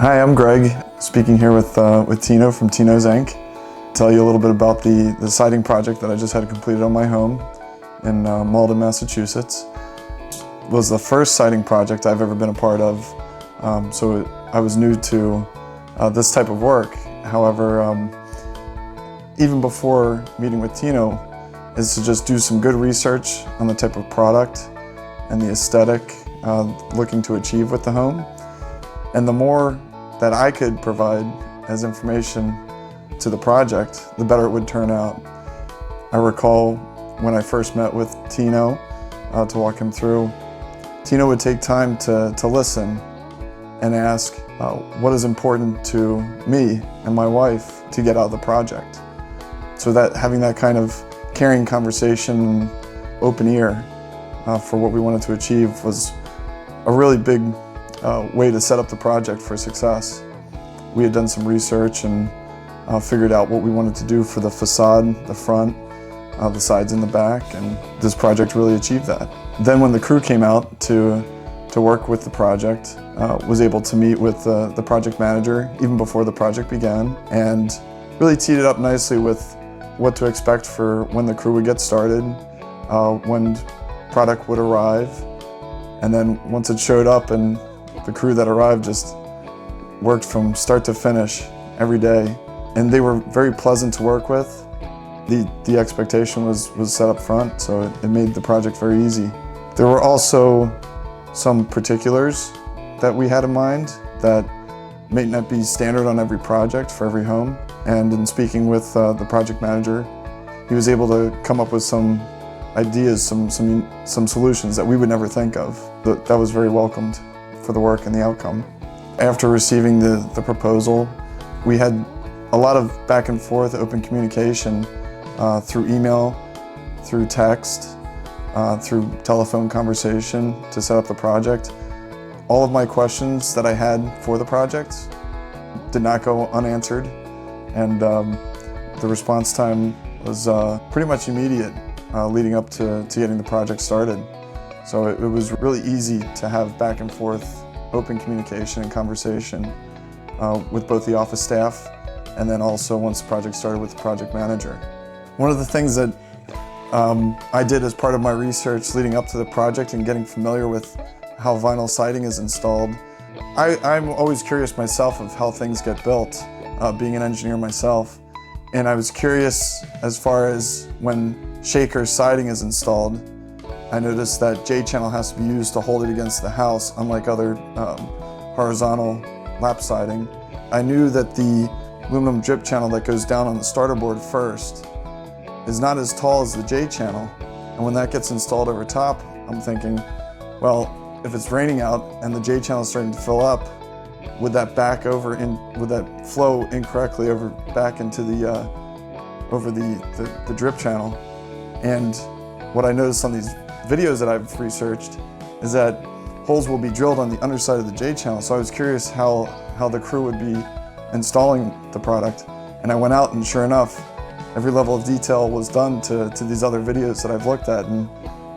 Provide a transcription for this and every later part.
Hi, I'm Greg, speaking here with Tino from Tinos Inc. Tell you a little bit about the siding project that I just had completed on my home in Malden, Massachusetts. It was the first siding project I've ever been a part of, so I was new to this type of work. However, even before meeting with Tino, is to just do some good research on the type of product and the aesthetic looking to achieve with the home. And the more that I could provide as information to the project, the better it would turn out. I recall when I first met with Tino to walk him through, Tino would take time to listen and ask what is important to me and my wife to get out of the project. So that having that kind of caring conversation, open ear for what we wanted to achieve was a really big way to set up the project for success. We had done some research and figured out what we wanted to do for the facade, the front, the sides and the back, and this project really achieved that. Then when the crew came out to work with the project, was able to meet with the project manager even before the project began, and really teed it up nicely with what to expect for when the crew would get started, when product would arrive, and then once it showed up and the crew that arrived just worked from start to finish every day. And they were very pleasant to work with. The expectation was set up front, so it made the project very easy. There were also some particulars that we had in mind that may not be standard on every project for every home. And in speaking with the project manager, he was able to come up with some ideas, some solutions that we would never think of. That was very welcomed for the work and the outcome. After receiving the proposal, we had a lot of back and forth open communication through email, through text, through telephone conversation to set up the project. All of my questions that I had for the project did not go unanswered, and the response time was pretty much immediate leading up to getting the project started. So it was really easy to have back and forth open communication and conversation with both the office staff and then also once the project started with the project manager. One of the things that I did as part of my research leading up to the project and getting familiar with how vinyl siding is installed, I'm always curious myself of how things get built, being an engineer myself. And I was curious as far as when shaker siding is installed, I noticed that J-channel has to be used to hold it against the house, unlike other horizontal lap siding. I knew that the aluminum drip channel that goes down on the starter board first is not as tall as the J-channel, and when that gets installed over top, I'm thinking, well, if it's raining out and the J-channel is starting to fill up, would that flow incorrectly back into the over the drip channel? And what I noticed on these videos that I've researched is that holes will be drilled on the underside of the J-channel. So I was curious how the crew would be installing the product. And I went out and sure enough, every level of detail was done to these other videos that I've looked at, and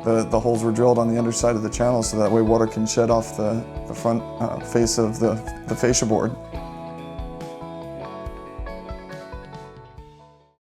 the holes were drilled on the underside of the channel so that way water can shed off the front face of the fascia board.